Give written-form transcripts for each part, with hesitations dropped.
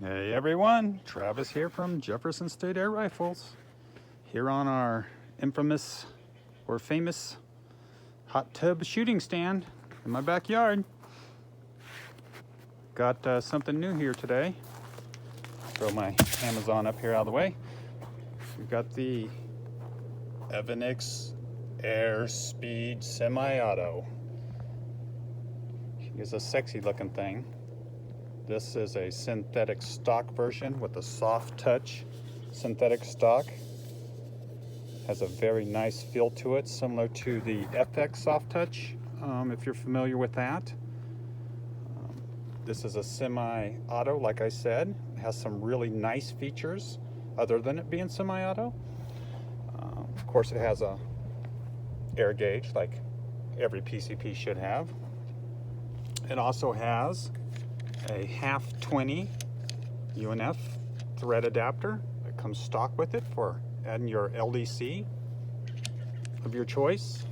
Hey everyone, Travis here from Jefferson State Air Rifles, here on our infamous or famous hot tub shooting stand in my backyard. Got something new here today. Throw my Amazon up here out of the way. We've got the Evanix Air Speed Semi-Auto. It's a sexy looking thing. This is a synthetic stock version with a soft touch synthetic stock. Has a very nice feel to it, similar to the FX soft touch, if you're familiar with that. This is a semi-auto, like I said. It has some really nice features other than it being semi-auto. Of course, it has a air gauge like every PCP should have. It also has a half 20 UNF thread adapter that comes stock with it for adding your LDC of your choice.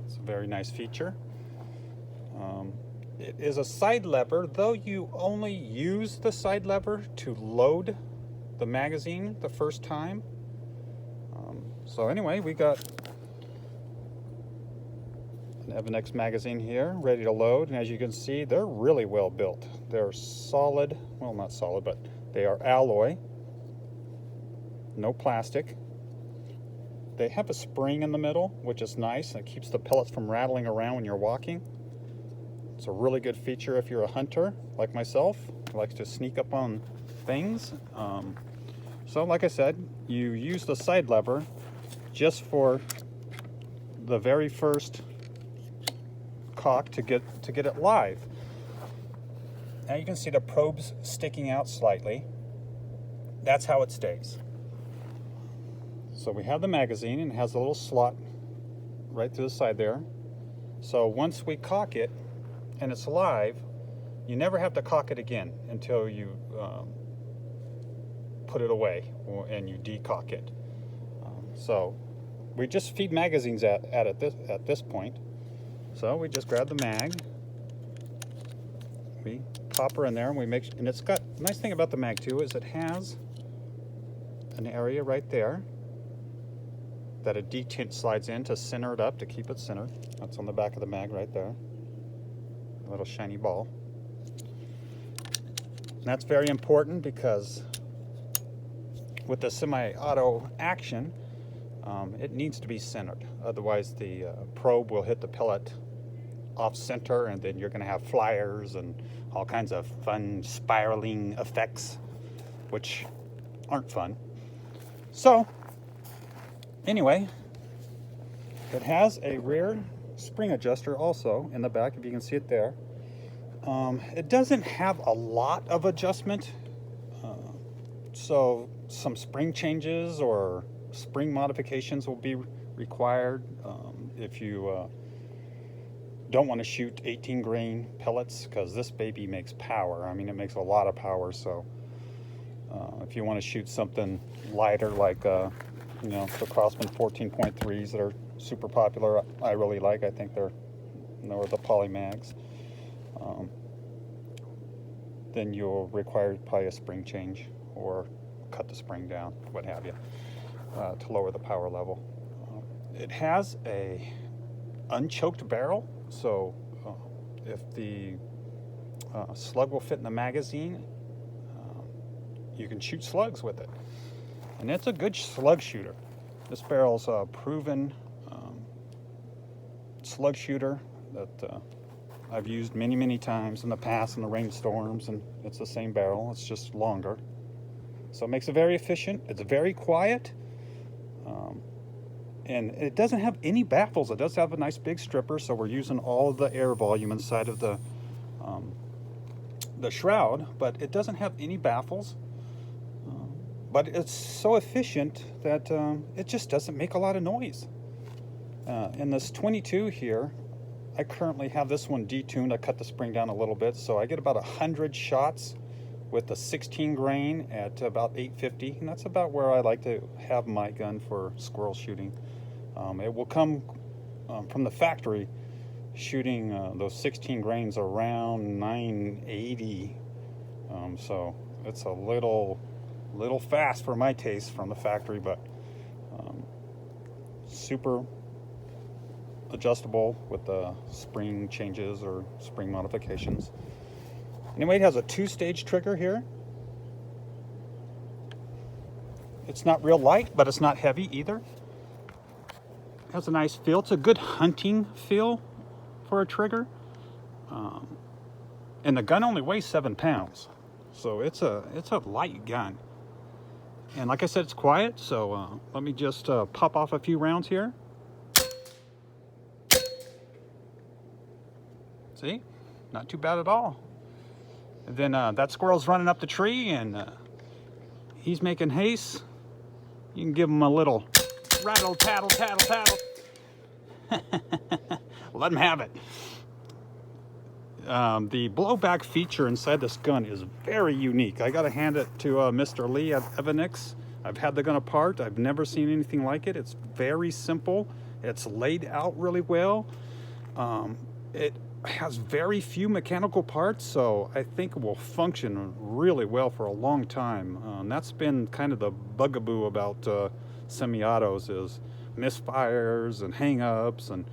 It's a very nice feature. It is a side lever, though you only use the side lever to load the magazine the first time. So anyway, we got an Evanix magazine here ready to load, and as you can see, they're really well built. They're solid, well, not solid, but they are alloy, no plastic. They have a spring in the middle, which is nice. It keeps the pellets from rattling around when you're walking. It's a really good feature if you're a hunter like myself who likes to sneak up on things. So like I said, you use the side lever just for the very first cock to get it live. Now you can see the probes sticking out slightly. That's how it stays. So we have the magazine, and it has a little slot right through the side there. So once we cock it and it's live, you never have to cock it again until you put it away and you decock it. So we just feed magazines at this point. So we just grab the mag, we pop her in there, and we make, and it's got, the nice thing about the mag too is it has an area right there that a detent slides in to center it up, to keep it centered. That's on the back of the mag right there, a little shiny ball. And that's very important because with the semi-auto action, it needs to be centered. Otherwise the probe will hit the pellet off center, and then you're going to have flyers and all kinds of fun spiraling effects, which aren't fun. So anyway, it has a rear spring adjuster also in the back, if you can see it there. It doesn't have a lot of adjustment, so some spring changes or spring modifications will be required if you don't want to shoot 18 grain pellets, because this baby makes power. I mean, it makes a lot of power. So if you want to shoot something lighter, like the Crossman 14.3s that are super popular, I really like. I think they're the poly mags. Then you'll require probably a spring change or cut the spring down, what have you, to lower the power level. It has a unchoked barrel, so if the slug will fit in the magazine, you can shoot slugs with it, and it's a good slug shooter. This barrel's a proven slug shooter that I've used many times in the past in the rainstorms, and it's the same barrel, it's just longer. So it makes it very efficient. It's very quiet, and it doesn't have any baffles. It does have a nice big stripper, so we're using all of the air volume inside of the shroud, but it doesn't have any baffles. But it's so efficient that it just doesn't make a lot of noise. In this 22 here, I currently have this one detuned. I cut the spring down a little bit, so I get about 100 shots with the 16 grain at about 850, and that's about where I like to have my gun for squirrel shooting. It will come from the factory shooting those 16 grains around 980. So it's a little fast for my taste from the factory, but super adjustable with the spring changes or spring modifications. Anyway, it has a 2-stage trigger here. It's not real light, but it's not heavy either. It has a nice feel. It's a good hunting feel for a trigger. And the gun only weighs 7 pounds. So it's a light gun. And like I said, it's quiet. So let me just pop off a few rounds here. See? Not too bad at all. And then that squirrel's running up the tree and he's making haste. You can give him a little rattle, tattle, tattle, tattle. Let him have it. The blowback feature inside this gun is very unique. I gotta hand it to Mr. Lee at Evanix. I've had the gun apart. I've never seen anything like it. It's very simple. It's laid out really well. It has very few mechanical parts, so I think it will function really well for a long time. And that's been kind of the bugaboo about semi-autos, is misfires and hang-ups, and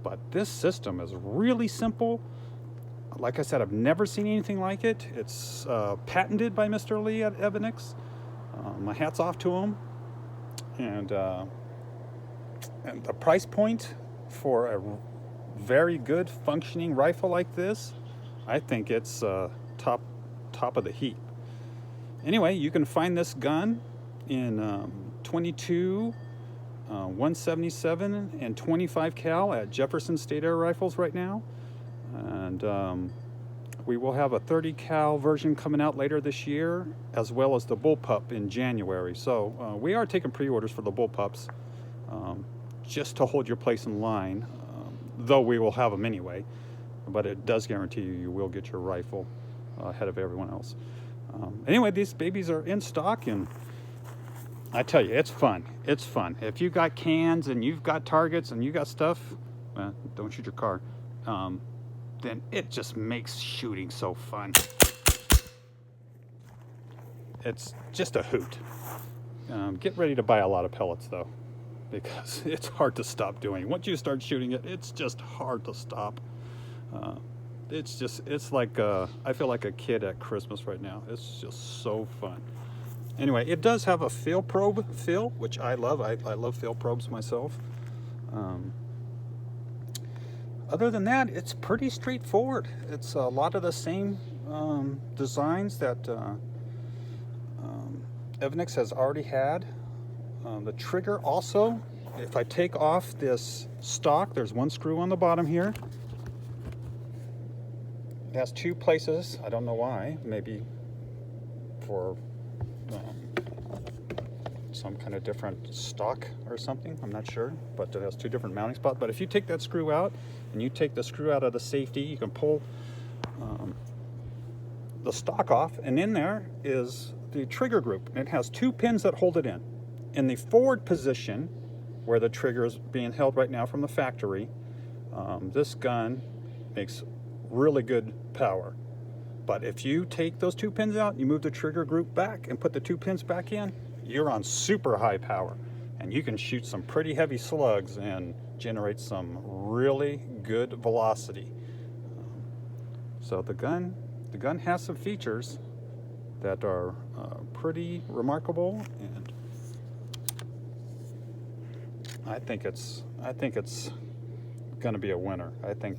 but this system is really simple. Like I said, I've never seen anything like it. It's patented by Mr. Lee at Evanix. My hat's off to him. And the price point for a very good functioning rifle like this, I think it's top of the heap. Anyway, you can find this gun in 22, 177 and 25 cal at Jefferson State Air Rifles right now. And we will have a 30 cal version coming out later this year, as well as the bullpup in January. So we are taking pre-orders for the bullpups, just to hold your place in line. Though we will have them anyway, but it does guarantee you will get your rifle ahead of everyone else. Anyway, these babies are in stock, and I tell you, it's fun. It's fun. If you've got cans and you've got targets and you got stuff, don't shoot your car, then it just makes shooting so fun. It's just a hoot. Get ready to buy a lot of pellets, though, because it's hard to stop doing. Once you start shooting it, it's just hard to stop. It's like, I feel like a kid at Christmas right now. It's just so fun. Anyway, it does have a fill probe fill, which I love. I love fill probes myself. Other than that, it's pretty straightforward. It's a lot of the same designs that Evanix has already had. The trigger also, if I take off this stock, there's one screw on the bottom here. It has 2 places. I don't know why. Maybe for some kind of different stock or something. I'm not sure. But it has 2 different mounting spots. But if you take that screw out and you take the screw out of the safety, you can pull the stock off. And in there is the trigger group. And it has 2 pins that hold it in. In the forward position, where the trigger is being held right now from the factory, this gun makes really good power. But if you take those 2 pins out, you move the trigger group back and put the 2 pins back in, you're on super high power. And you can shoot some pretty heavy slugs and generate some really good velocity. So the gun has some features that are pretty remarkable, and I think it's going to be a winner. I think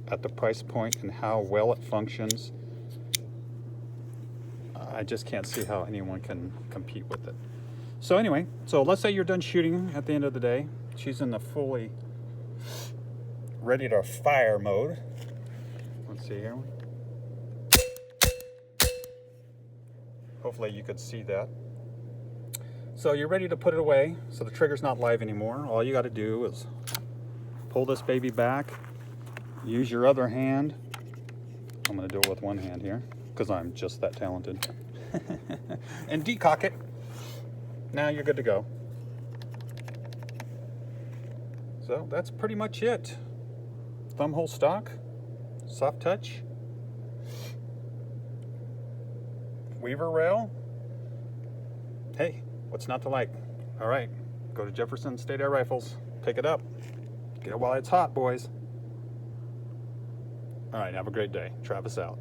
at the price point and how well it functions, I just can't see how anyone can compete with it. So anyway, so let's say you're done shooting at the end of the day. She's in the fully ready to fire mode. Let's see here. Hopefully you could see that. So you're ready to put it away, so the trigger's not live anymore. All you got to do is pull this baby back, use your other hand. I'm going to do it with one hand here, because I'm just that talented. And decock it. Now you're good to go. So that's pretty much it. thumb hole stock, soft touch, weaver rail. Hey, what's not to like? All right, go to Jefferson State Air Rifles, pick it up. Get it while it's hot, boys. All right, have a great day. Travis out.